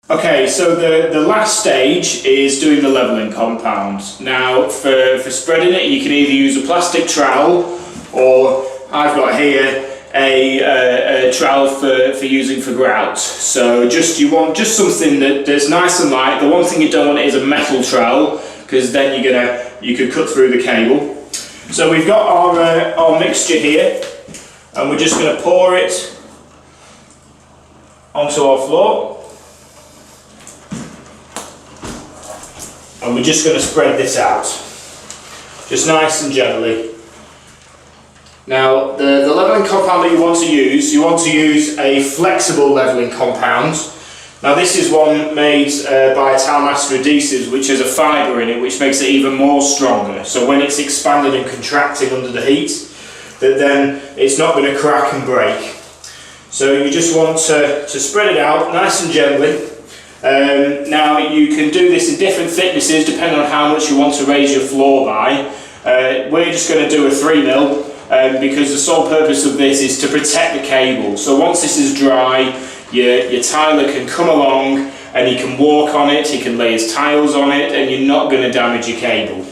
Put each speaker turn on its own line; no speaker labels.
Okay, so the last stage is doing the levelling compound. Now for spreading it, you can either use a plastic trowel, or I've got here a trowel for using for grout. So you want just something that's nice and light. The one thing you don't want is a metal trowel, because then you could cut through the cable. So we've got our mixture here, and we're just going to pour it onto our floor. And we're just going to spread this out, just nice and gently. Now, the levelling compound that you want to use a flexible levelling compound. Now, this is one made by Talmaster Adhesives, which has a fibre in it, which makes it even more stronger. So when it's expanded and contracting under the heat, then it's not going to crack and break. So you just want to spread it out nice and gently. Now you can do this in different thicknesses depending on how much you want to raise your floor by. We're just going to do a 3mm because the sole purpose of this is to protect the cable. So once this is dry, your tiler can come along and he can walk on it, he can lay his tiles on it, and you're not going to damage your cable.